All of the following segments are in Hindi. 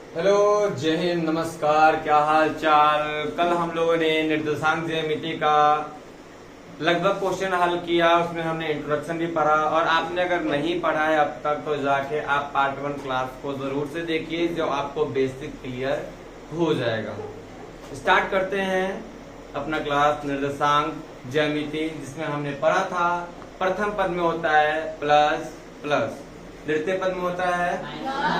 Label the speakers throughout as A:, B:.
A: हेलो, जय हिंद, नमस्कार। क्या हाल चाल। कल हम लोगों ने निर्देशांक ज्यामिति का लगभग क्वेश्चन हल किया। उसमें हमने इंट्रोडक्शन भी पढ़ा, और आपने अगर नहीं पढ़ा है अब तक तो जाके आप पार्ट 1 क्लास को जरूर से देखिए, जो आपको बेसिक क्लियर हो जाएगा। स्टार्ट करते हैं अपना क्लास निर्देशांक ज्यामिति, जिसमें हमने पढ़ा था प्रथम पद में होता है प्लस प्लस, द्वितीय पद में होता है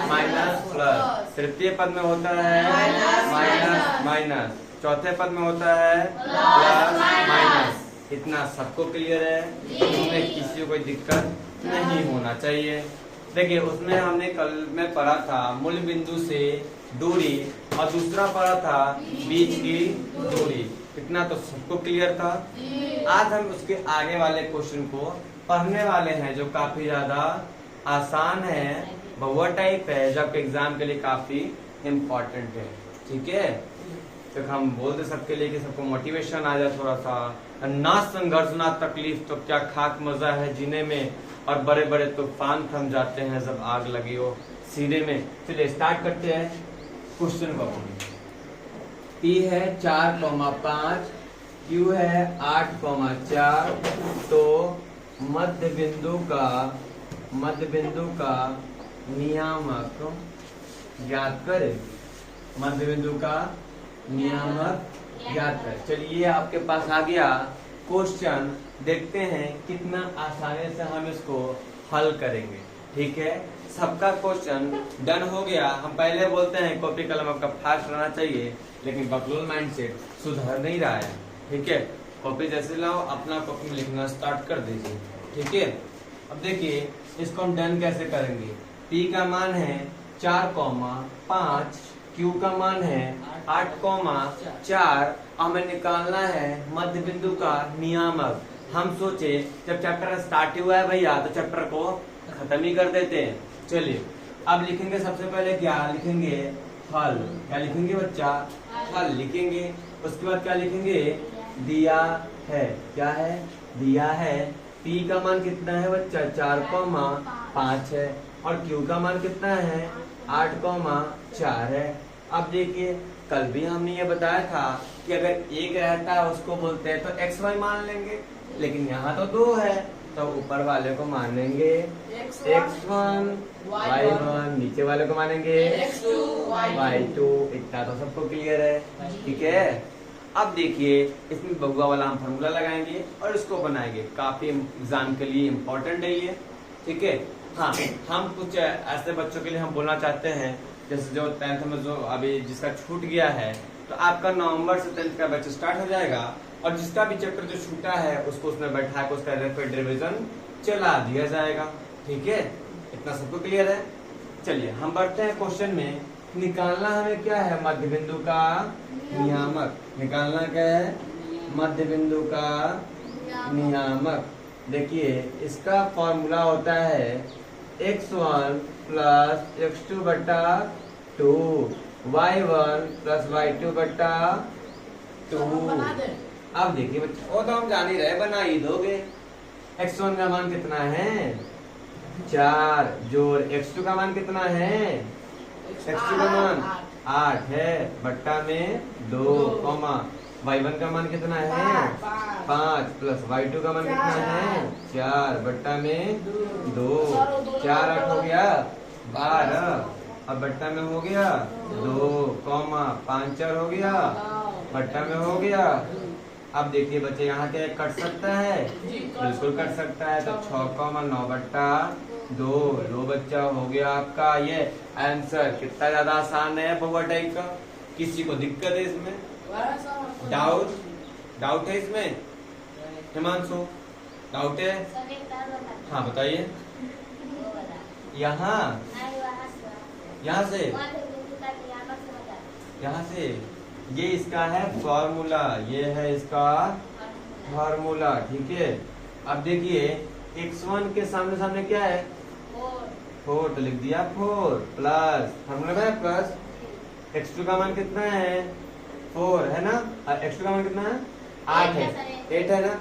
A: माइनस प्लस, तृतीय पद में होता है माइनस माइनस, चौथे पद में होता है प्लस माइनस। इतना सबको क्लियर है, उसमें किसी को कोई दिक्कत नहीं होना चाहिए। देखिए, उसमें हमने कल में पढ़ा था मूल बिंदु से दूरी, और दूसरा पढ़ा था बीच की दूरी। इतना तो सबको क्लियर था। आज हम उसके आगे वाले क्वेश्चन को पढ़ने वाले हैं, जो काफी ज्यादा आसान है, बहुआ टाइप है, जबकि एग्जाम के लिए काफी इम्पोर्टेंट है। ठीक है, तो हम बोल दे सबके लिए कि सबको मोटिवेशन आ जाए थोड़ा सा। ना संघर्ष ना तकलीफ तो क्या खाक मजा है जीने में, और बड़े बड़े तूफान थम जाते हैं जब आग लगी हो सीने में। चलिए स्टार्ट करते हैं क्वेश्चन को। P है 4,5, Q है 8,4। तो मध्य बिंदु का नियामक ज्ञात करें। मध्य बिंदु का नियामक ज्ञात करें। चलिए, आपके पास आ गया क्वेश्चन। देखते हैं कितना आसानी से हम इसको हल करेंगे। ठीक है, सबका क्वेश्चन डन हो गया। हम पहले बोलते हैं कॉपी कलम आपका फास्ट रहना चाहिए, लेकिन बकलोल माइंडसेट सुधर नहीं रहा है। ठीक है, कॉपी जैसे लाओ, अपना कॉपी में लिखना स्टार्ट कर दीजिए। ठीक है, अब देखिए इसको हम डन कैसे करेंगे। P का मान है 4,5, Q का मान है 8,4। हमें निकालना है मध्य बिंदु का नियामक। हम सोचे जब चैप्टर स्टार्ट हुआ है भैया, तो चैप्टर को खत्म ही कर देते हैं। चलिए, अब लिखेंगे सबसे पहले क्या लिखेंगे, हल। क्या लिखेंगे बच्चा, हल लिखेंगे। उसके बाद क्या लिखेंगे, दिया है। क्या है, दिया है। P का मान कितना है बच्चा, 4,5 है, और Q का मान कितना है, 8,4 है। अब देखिए, कल भी हमने ये बताया था कि अगर एक रहता है उसको बोलते हैं तो XY मान लेंगे, लेकिन यहाँ तो 2 है, तो ऊपर वाले को मानेंगे X1 Y1, नीचे वाले को मानेंगे
B: X2
A: Y2। इतना तो सबको क्लियर है। ठीक है, अब देखिए इसमें बगुआ वाला हम फॉर्मूला लगाएंगे और इसको बनाएंगे। काफी एग्जाम के लिए इम्पोर्टेंट है ये। ठीक है, हाँ, हम कुछ ऐसे बच्चों के लिए हम बोलना चाहते हैं, जैसे जो 10th में जो अभी जिसका छूट गया है, तो आपका नवंबर से 10th का बैच स्टार्ट हो जाएगा, और जिसका भी चैप्टर जो छूटा है उसको उसमें बैठा के उसका रैपिड रिवीजन चला दिया जाएगा। ठीक है, इतना सबको क्लियर है। चलिए हम बढ़ते हैं क्वेश्चन में। निकालना हमें क्या है, मध्य बिंदु का नियामक। निकालना क्या है, मध्य बिंदु का नियामक। देखिए, इसका फॉर्मूला होता है x1 प्लस x2 बटा 2, y1 प्लस y2 बटा 2। अब देखिए बच्चे, वो तो हम जान ही रहे, बना ही दोगे। x1 का मान कितना है, 4, जोड़ x2 का मान कितना है, x2 का मान 8 है, बट्टा में 2, y1 का मान कितना है 5, प्लस y2 का मान कितना है 4, बट्टा में 2। 4 8 हो गया 12, अब बट्टा में हो गया 2, 5 4 हो गया, बट्टा में हो गया। अब देखिए बच्चे, यहाँ क्या कट सकता है, बिल्कुल कट सकता है। तो 6,9 बट्टा 2। लो बच्चा, हो गया आपका ये आंसर। कितना ज्यादा आसान है बहुआ टाइप का। किसी को दिक्कत है इसमें, डाउट है इसमें, हिमांशु डाउट है? हाँ बताइए। यहाँ से ये इसका है फॉर्मूला, ये है इसका फॉर्मूला। ठीक है, अब देखिए x1 के सामने सामने क्या है, 4, तो लिख दिया 4, प्लस फॉर्मूला में प्लस x2 का मान कितना है 4 है ना, और x2 का मान कितना है 8 है, 8 है ना,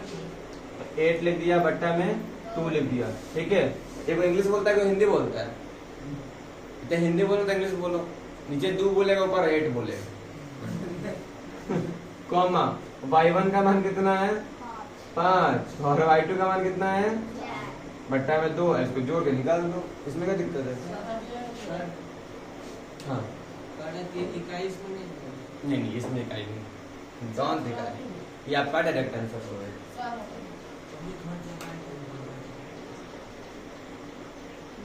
A: 8 लिख दिया, बट्टा में 2 लिख दिया। ठीक है, एक इंग्लिश बोलता है, कोई हिंदी बोलता है। हिंदी बोलो तो इंग्लिश बोलो। नीचे 2 बोलेगा, ऊपर 8 बोलेगा। कॉमा y1 का मान कितना है 5 और y2 का मान कितना है बट्टा में 2, इसको जोड़ के निकाल दो, इसमें क्या दिक्कत है? हाँ नहीं इसमें इकाई नहीं, जॉन इकाई, ये आपका डायरेक्ट आंसर होगा।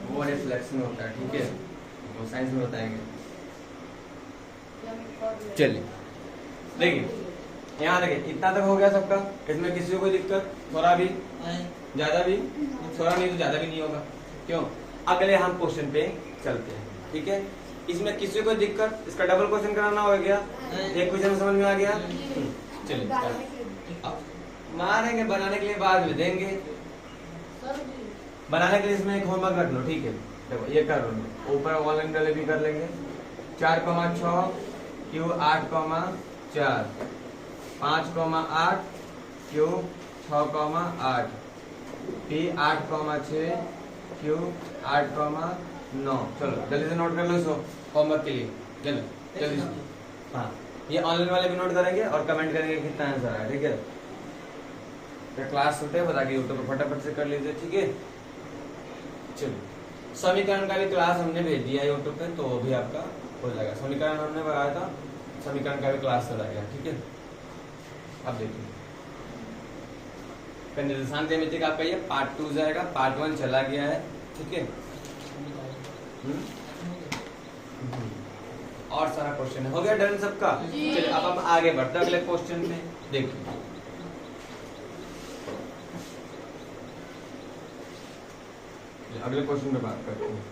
A: वो रिफ्लेक्शन होता है, ठीक है, वो साइंस में बताएंगे। चलिए देखिए, यहाँ देखिए इतना तक हो गया सबका, इसमें किसी को कोई दिक्कत? थोड़ा भी ज्यादा भी? थोड़ा नहीं तो ज्यादा भी नहीं होगा, क्यों? अगले हम क्वेश्चन पे चलते हैं, ठीक है। इसमें किसी को दिक्कत? इसका डबल क्वेश्चन कराना हो गया, एक क्वेश्चन समझ में आ गया। चलिए मारेंगे, बनाने के लिए बाद में देंगे, बनाने के लिए इसमें एक होमवर्क रख लो, ठीक है। देखो ये कर लो, ऊपर ऑनलाइन वाले भी कर लेंगे। 4,6 क्यू 8,4 5,8 क्यू 6,8 पी 8,6 क्यू 8,9। चलो जल्दी से नोट कर लो इसको होमवर्क के लिए, चलो जल्दी से। हाँ ये ऑनलाइन वाले भी नोट करेंगे और कमेंट करेंगे कितना आंसर है, ठीक है। तो क्लास होते हैं बता के यूट्यूब पर फटाफट से कर लीजिए, ठीक है। चलो समीकरण का भी क्लास हमने भेज दिया है यूट्यूब पे, तो वो भी आपका हो जाएगा। समीकरण हमने बनाया था, समीकरण का भी क्लास चला गया, ठीक है। अब देखिए निर्देशांक ज्यामिति का आपका ये पार्ट 2 जाएगा, पार्ट 1 चला गया है, ठीक है। और सारा क्वेश्चन हो गया डन सबका। चलिए अब हम आगे बढ़ते हैं अगले क्वेश्चन में। देखिए अगले क्वेश्चन पे बात करते हैं।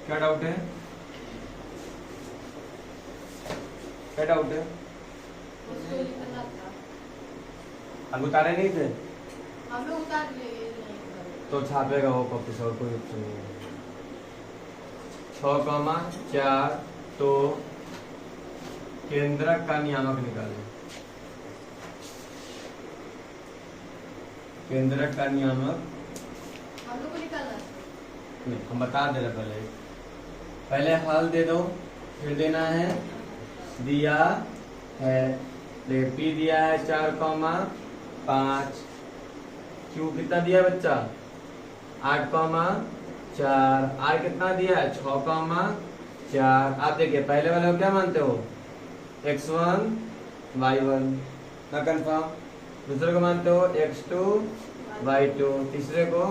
A: क्या डाउट है? क्या डाउट है? अब उतारे नहीं थे?
B: हम लोग उतार लिए
A: तो छापेगा वो कॉपी से, और कोई ऑप्शन नहीं है। 6,4 तो केंद्रक का नियामक निकालें। केंद्रक का नियामक
B: हम लोग को निकालना
A: नहीं, हम बता दे रहे पहले हल दे दो, फिर देना है दिया है। देखिए पी दिया है 4,5 क्यू कितना दिया है बच्चा 8,4 आर कितना दिया है 6,4। आप देखिए पहले वाले को क्या मानते हो x1 y1 ना कंफर्म, दूसरे को मानते हो x2 y2, तीसरे को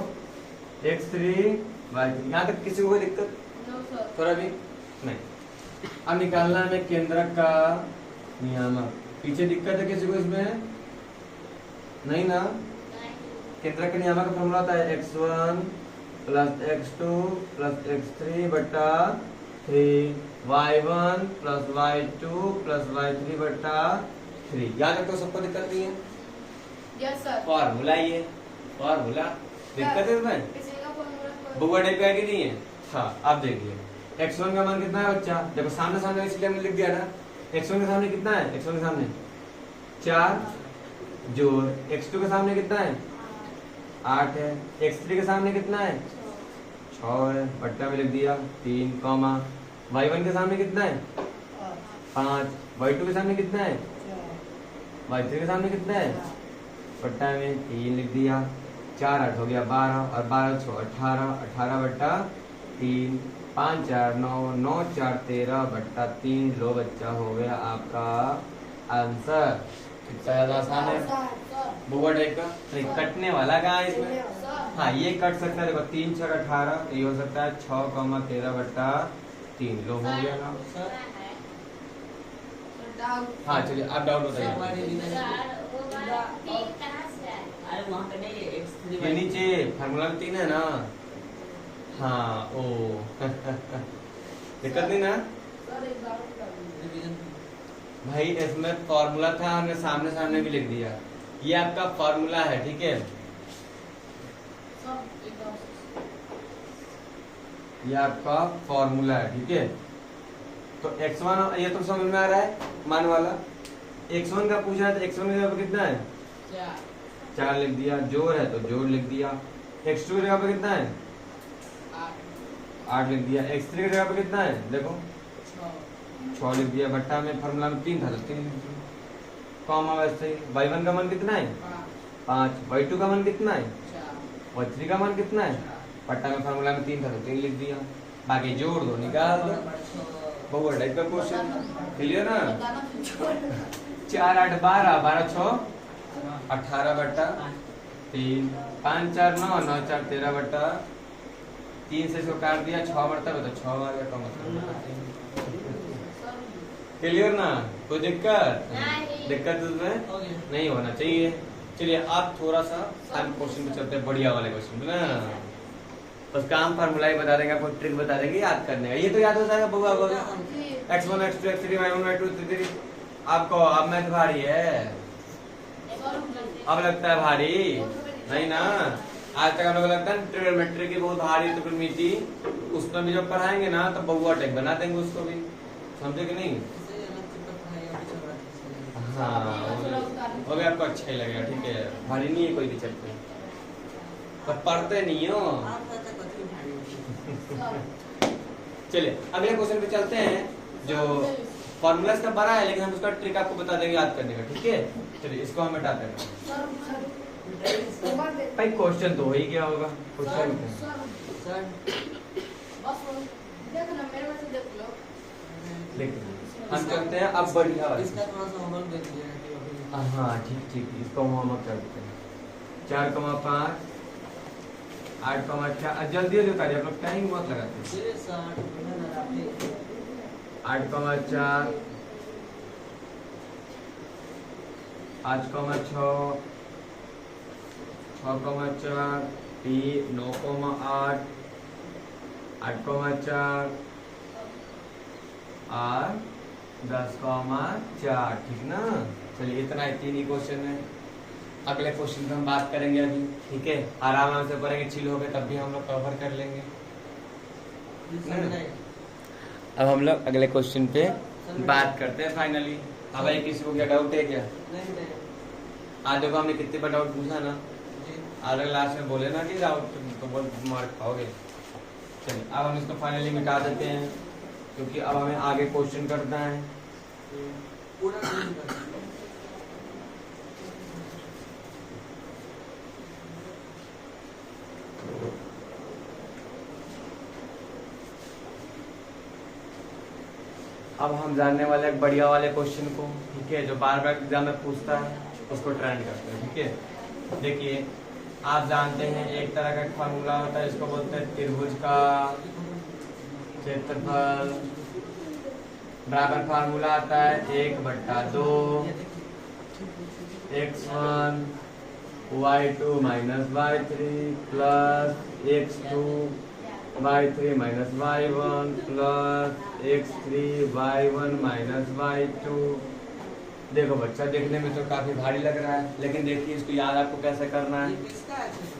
A: x3 y3। यहाँ तक किसी को कोई दिक्कत? थोड़ा भी नहीं। अब निकालना है केंद्रक का नियामक। पीछे दिक्कत है किसी को इसमें? नहीं ना। केंद्रक के नियामक का फॉर्मूला होता है x1 plus x2 plus x3 बटा 3 y1 plus y2 plus y3 बटा 3। यहाँ तक तो सबको दिक्कत नहीं है?
B: Yes sir.
A: फॉर्मूला ये फॉर्मूला दिक्कत है इसमें? बुआ टाइप का है कि नहीं है? हाँ अब देखिए x1 का मान कितना है बच्चा? देखो सामने सामने इसलिए हमने लिख दिया ना। x1 के सामने कितना है? x1 के सामने 4 जोड़ x2 के सामने कितना है 8 है, x3 के सामने कितना है 6 है, बट्टा में लिख दिया 3 कॉमा y1 के सामने कितना है 5, y2 के सामने कितना है y3 के सामने कितना है बट्टा में 3 लिख दिया। 4 8 हो गया 12 और 12 6 18, 18 बट्टा 3 5 4 9 9 4 13 बट्टा 3। लो बच्चा हो गया आपका आंसर। कितना ज्यादा आसान है बुआ टाइप का। नहीं कटने वाला कहाँ है इसमें? हाँ ये कट सकता है, देखो 3 6 18 तो ये हो सकता है 6,13 बट्टा 3। लो हो गया ना। हाँ चलिए आप डाउट बताइए। ये नीचे फार्मूला में 3 है ना। हाँ ओ दिक्कत नहीं ना भाई, इसमें फॉर्मूला था हमने सामने सामने भी लिख दिया। ये आपका फॉर्मूला है, ठीक है। ये आपका फॉर्मूला है, ठीक है। तो x1 ये तो समझ में आ रहा है मान वाला। x1 का पूछा है तो x1 का कितना है 4 लिख दिया, जोड़ है तो जोड़ लिख दिया। x2 की जगह पे कितना है? 8 लिख दिया। x3 की जगह पे कितना है? देखो 6 लिख दिया। बट्टा में फॉर्मूला में 3 था तो 3 लिख दिया। कॉमा वैसे ही y1 का मान कितना है? 5। y2 का मान कितना है? y3 का मान कितना है? बट्टा में फॉर्मूला में 3 था तो 3 लिख दिया। बाकी जोड़ दो, निकाल दो। बहुत टाइप का क्वेश्चन, क्लियर ना?
B: बताना तो छोड़।
A: 4 8 12, 12 6 18 बट्टा 3, 5 4 9, 9 4 13 बट्टा 3 से इसको काट दिया, 6 मरतबा तो 6 आ गया। कम क्लियर ना? कोई दिक्कत?
B: नहीं।
A: दिक्कत इसमें नहीं होना चाहिए। चलिए आप थोड़ा सा हम क्वेश्चन पे चलते हैं, बढ़िया वाले क्वेश्चन पे ना। बस काम फार्मूला ही बता देंगे, आपको ट्रिक बता देंगे याद करने का। ये तो याद हो जाएगा बउआ को।
B: जी।
A: x1 x2 x3 y1 y2 y3। आपको अब मैथ भारी है, अब लगता है भारी नहीं ना? आज तक हम लोग लगता है ट्रिग्नोमेट्री की बहुत भारी त्रिकोणमिति, उसमें भी जब पढ़ाएंगे ना तो बउआ टाइप बना देंगे उसको भी, समझे कि नहीं? हाँ वो भी आपको अच्छा ही लगेगा, ठीक है? भारी नहीं है कोई भी चलते, पर पढ़ते नहीं हो। चलिए अगले क्वेश्चन पे चलते हैं, जो फॉर्मूला इसका बड़ा है लेकिन हम उसका ट्रिक आपको बता देंगे याद करने का, ठीक है? चलिए इसको हम हटाते हैं। भाई क्वेश्चन तो हो ही गया होगा, क्वेश्चन देख हम चलते हैं अब बढ़िया वाला।
C: इसका थोड़ा सा होमवर्क दे दीजिएगा।
A: हाँ ठीक ठीक, इसको हम होमवर्क कर देते हैं। 4,5 8,4 जल्दी जल्दी उतारिए, आप लोग टाइम बहुत लगाते हैं। 8,4 5,6 6,4 3 9,8 8,4 और 10,4, ठीक ना? चलिए इतना ही 3 ही क्वेश्चन है। अगले क्वेश्चन पे हम बात करेंगे अभी, ठीक है? आराम से पढ़ेंगे, चिल हो गए तब भी हम लोग कवर कर लेंगे। अब हम लोग अगले क्वेश्चन पे बात करते हैं फाइनली। अब भाई किसी को क्या डाउट है क्या? आज देखो हमने कितने पर डाउट पूछा ना, अगर लास्ट में बोले ना कि डाउट तो बोल मार्क पाओगे। चलिए अब हम इसको फाइनली मिटा देते हैं, क्योंकि अब हमें आगे क्वेश्चन करना है। अब हम जानने वाले हैं बढ़िया वाले क्वेश्चन को, ठीक है? जो बार बार एग्जाम में पूछता है उसको ट्रेंड करते हैं, ठीक है? देखिए आप जानते हैं एक तरह का फार्मूला होता है, इसको बोलते हैं त्रिभुज का क्षेत्रफल। बराबर फार्मूला आता है 1/2 x1 y2 minus y3 plus x2 y3 minus y1 plus x3 y1 minus y2। देखो बच्चा देखने में तो काफी भारी लग रहा है, लेकिन देखिए इसको याद आपको कैसे करना है।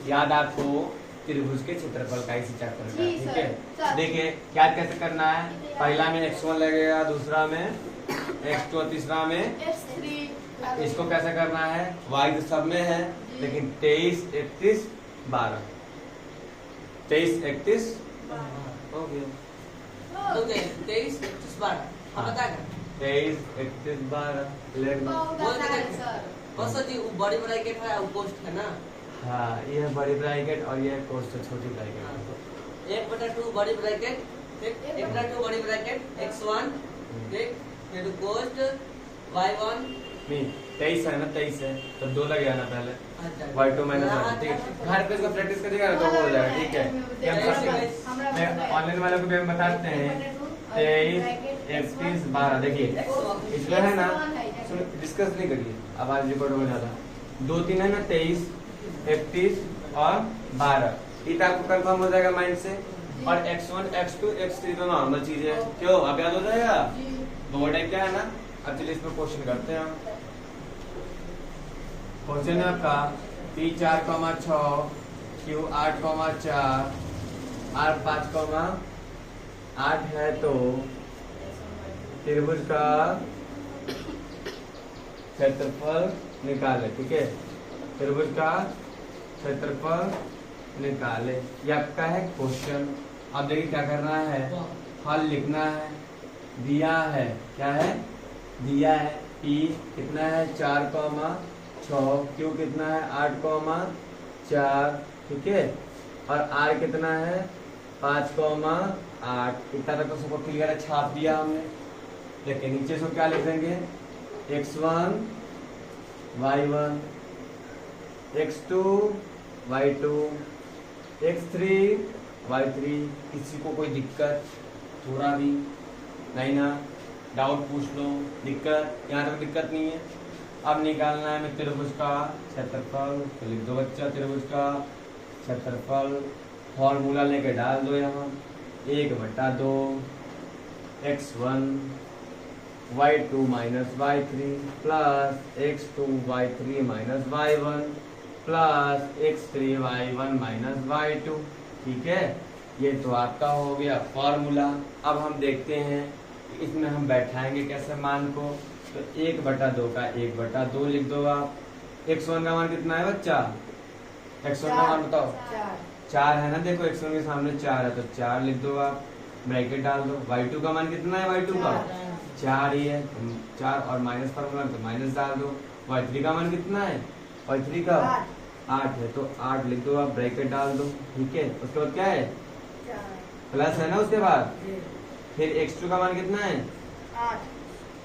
A: याद आपको त्रिभुज के क्षेत्रफल का इसी चैप्टर का, ठीक है? देखिए याद कैसे करना है। पहला में x1 लगेगा, दूसरा में x2 और तीसरा में
B: x3।
A: इसको कैसे करना है? y तो सब में है, लेकिन 23 31 12 23 31 हो गया।
C: 23 31 12 अब बताएगा
A: 23 31 12
C: बस जी वो बड़ी ब्रैकेट है वो पोस्ट है ना।
A: हाँ ये है बड़ी ब्रैकेट और ये है कोष्ठ छोटी ब्रैकेट।
C: 1/2 बड़ी ब्रैकेट, ठीक? 1/2 बड़ी ब्रैकेट x1, ठीक? फिर कोष्ठ y1
A: नहीं 23 है ना, 23 है तो 2 लगेगा ना पहले, y2 माइनस y1, ठीक है? घर पे इसको प्रैक्टिस करिएगा ना तो हो जाएगा, ठीक है? ये हम ऑनलाइन वालों को भी हम बताते हैं 23 31 12। देखिए इसमें है ना, डिस्कस नहीं करिए, आवाज रिकॉर्ड हो जाता। 2 3 है ना, 23 31 और 12 ये आपको कंफर्म हो जाएगा माइंड से। और x1 x2 x3 तो नॉर्मल चीज है, क्यों अब याद हो जाएगा? दो टाइप क्या है ना। अब चलिए इसमें क्वेश्चन करते हैं। क्वेश्चन है आपका P4,6 Q8,4 R5,8 है तो त्रिभुज का क्षेत्रफल निकाले, ठीक है? त्रिभुज का क्षेत्रफल निकाले। ये आपका है क्वेश्चन। अब देखिए क्या करना है, हल लिखना है। दिया है, क्या है, दिया है P कितना है 4,6, Q कितना है 8,4, ठीक है, और R कितना है 5,8। इतना तक तो सबको क्लियर है, छाप दिया हमने। देखिए नीचे से क्या लिख देंगे, x1 y1, x2 y2, x3 y3। किसी को कोई दिक्कत थोड़ा भी नहीं ना, डाउट पूछ लो, दिक्कत यहाँ तक दिक्कत नहीं है। अब निकालना है हमें त्रिभुज का क्षेत्रफल, तो लिख दो बच्चा त्रिभुज का क्षेत्रफल। फॉर्मूला लेके डाल दो यहाँ, 1/2 x1 y2 minus y3 plus x2 y3 minus y1 plus x3 y1 minus y2। ठीक है, ये तो आपका हो गया फॉर्मूला। अब हम देखते हैं इसमें हम बैठाएंगे कैसे मान को। तो 1/2 का 1/2 लिख दो आप। x1 का मान कितना है बच्चा, x1 का मान बताओ, 4 है ना, देखो x1 के सामने 4 है तो 4 लिख दो आप, ब्रैकेट डाल दो। y2 का मान कितना है, y2 का 4 ही है, 4 और माइनस फॉर्मूला तो माइनस डाल दो। y3 का मान कितना है, y3 का 8 है तो 8 लिख दो आप, ब्रैकेट डाल दो। ठीक है, उसके बाद क्या है, प्लस है ना, उसके बाद फिर x2 का मान कितना है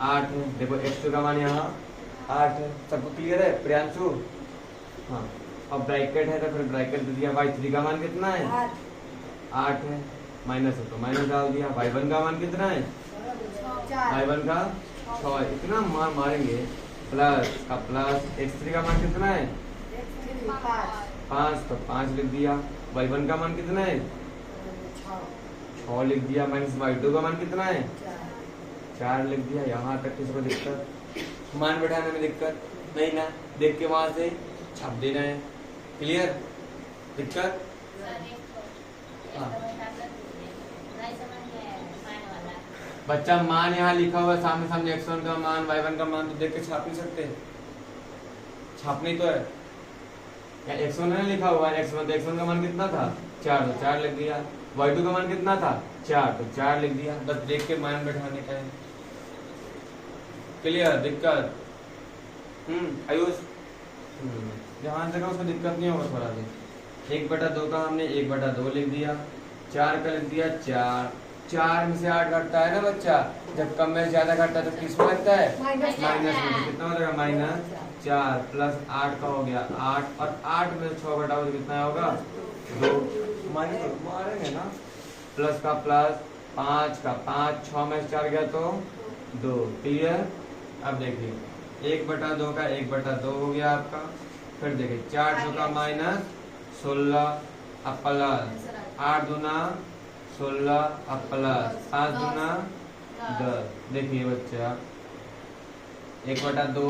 A: 8 है। देखो x2 का मान यहाँ 8 है, सबको क्लियर है प्रियांशु? हाँ, अब ब्रैकेट है तो फिर ब्रैकेट दे दिया। y3 का मान कितना है 8 है, माइनस है तो माइनस डाल दिया। y1 का मान कितना है, y1 का 6। इतना मार मारेंगे, प्लस का प्लस। x3 का मान कितना है 5 तो 5 लिख दिया। y1 का मान कितना है 6 लिख दिया, माइनस y2 का मान कितना है 4 लिख दिया। यहाँ तक किसी को दिक्कत, मान बैठाने में दिक्कत नहीं ना, देख के वहां से छाप देना है। क्लियर, दिक्कत? हाँ। बच्चा मान यहाँ लिखा हुआ सामने सामने, x1 का मान y1 का मान, तो देख के छाप नहीं सकते, छापनी तो है। या x1 है लिखा हुआ है, x1 तो x1 का मान कितना था 4 तो 4 लिख दिया। y2 का मान कितना था 4 तो 4 लिख दिया। बस देख के मान बैठाने का है। क्लियर, दिक्कत? आयुष जहां तक उसको दिक्कत नहीं होगा थोड़ा सा। 1/2 का हमने 1/2 लिख दिया, 4 का लिख दिया 4। 4 में से 8 घटता है ना बच्चा, जब कम में ज्यादा घटता है तो किस में लगता है, माइनस में। तो कितना हो जाएगा, -4 प्लस 8 का हो गया 8, और 8 में 6 घटाओ तो कितना होगा 2, माइनस मारेंगे ना, प्लस का प्लस, 5 का 5, 6 में से 4 गया तो 2। क्लियर? अब देखिए 1/2 का 1/2 हो गया आपका। फिर देखिए 4 चौका -16, अब प्लस 8 दूना 16, अब प्लस 5 दूना 10। देखिए बच्चा 1/2,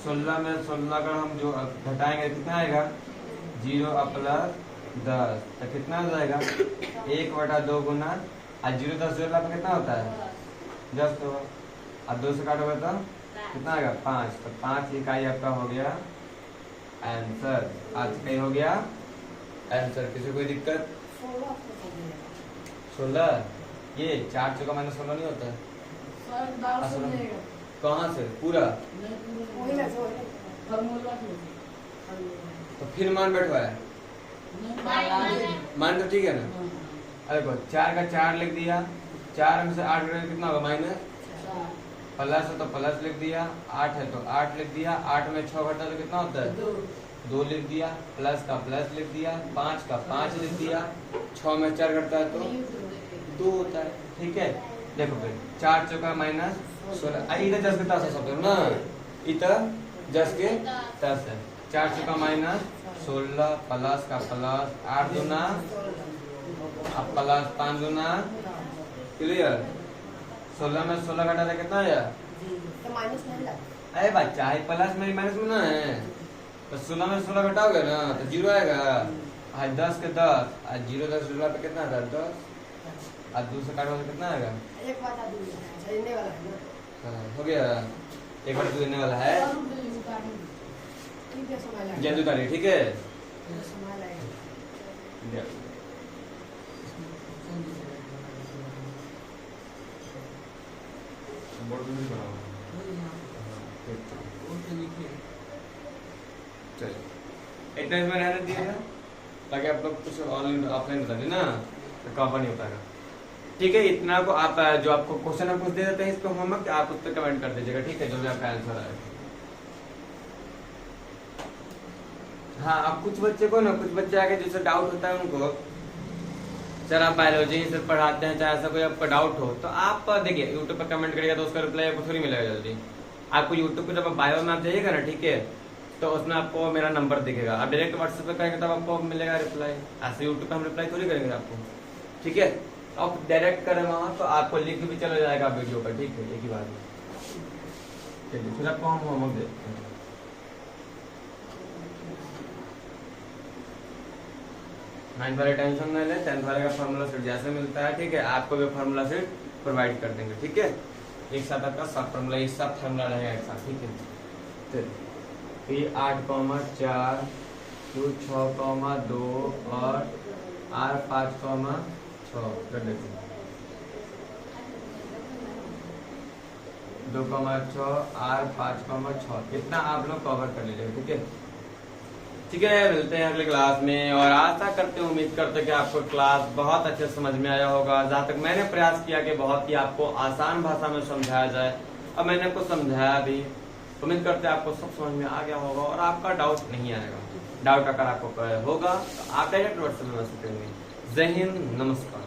A: 16 में 16 का हम जो घटाएंगे कितना आएगा 0, अब प्लस 10 तो कितना हो जाएगा 1/2 गुना 0 10 जोड़ना पर कितना होता है 10, तो अब 2 से काटोगे तो कितना आएगा 5, तो 5 इकाई आपका हो गया आंसर। आज का हो गया आंसर। किसी कोई दिक्कत? 16, ये 4 चौका -16 नहीं होता है, कहाँ से पूरा, तो फिर मान बैठवाया, मान तो ठीक है ना। अरे देखो 4 का 4 लिख दिया, 4 में से 8 घटाने कितना होगा माइनस, प्लस है तो प्लस लिख दिया, 8 है तो 8 लिख दिया, 8 में 6 घटा तो कितना होता है 2 लिख दिया, प्लस का प्लस लिख दिया, 5 का 5 लिख दिया, 6 में 4 घटता है तो 2 होता है। ठीक है, देखो फिर 4 चौका -16, इधर 10 के 10 सब ना, इधर 10 के 10 है। 4 चौका -16 प्लस का प्लस, 8 दूना अब प्लस 5 दूना, क्लियर। 16 में 16 घटा था कितना आया, अरे बच्चा है प्लस में माइनस में ना है, तो 16 में 16 घटाओगे ना तो 0 आएगा। आज 10 के 10, आज 0 10 जोड़ा पे कितना था 10, आज 2 से काटोगे तो कितना आएगा, हो गया 1/2 देने वाला है।
B: क्या संभाल आएगा?
A: जल्दी उतारिए, ठीक है।
B: संभाल आएगा।
A: बोर्ड में भी बना हुआ है। चलिए इतना इसमें रहने दिएगा ताकि आप लोग कुछ ऑनलाइन ऑफलाइन बता दें ना, तो कवर नहीं होता है। ठीक है, इतना को आप जो आपको क्वेश्चन हम कुछ दे देते हैं इसको होमवर्क, आप उस पर कमेंट कर दीजिएगा, ठीक है, जो भी आपका आंसर आए। हाँ, अब कुछ बच्चे को ना, कुछ बच्चे आके जिससे डाउट होता है उनको, सर आप बायोलॉजी से पढ़ाते हैं, चाहे ऐसा कोई आपका डाउट हो तो आप देखिए यूट्यूब पर कमेंट करिएगा तो उसका रिप्लाई आपको थोड़ी मिलेगा जल्दी। आपको यूट्यूब पे जब आप बायो में आप जाइएगा ना, ठीक है, तो उसमें आपको मेरा नंबर दिखेगा, आप डायरेक्ट व्हाट्सएप पे करेंगे तब आपको मिलेगा रिप्लाई। ऐसे यूट्यूब पे हम रिप्लाई थोड़ी करेंगे आपको, ठीक है। आप डायरेक्ट करें वहाँ तो आपको लिंक भी चला जाएगा वीडियो पर, ठीक है, एक ही बात। चलिए फिर आपको हम होमवर्क देते हैं। 9th वाले टेंशन न ले, 10th वाले का फार्मूला सेट जैसे मिलता है, ठीक है, आपको भी फार्मूला सेट प्रोवाइड कर देंगे, ठीक है। एक साथ आपका सब फार्मूला, एक साथ फार्मूला रहेगा एक साथ, ठीक है। तो ये 8,4 Q 6,2 और R 5,6 कर लेते हैं। 2,6 R 5,6 इतना आप लोग कवर कर लीजिएगा, ठीक है। ठीक है, मिलते हैं अगले क्लास में और आशा करते हैं, उम्मीद करते हैं कि आपको क्लास बहुत अच्छे समझ में आया होगा। जहाँ तक मैंने प्रयास किया कि बहुत ही आपको आसान भाषा में समझाया जाए और मैंने आपको समझाया भी, उम्मीद करते हैं आपको सब समझ में आ गया होगा और आपका डाउट नहीं आएगा। डाउट अगर आपको होगा तो आप डायरेक्ट व्हाट्सएप में मैसेज करेंगे। जय हिंद, नमस्कार।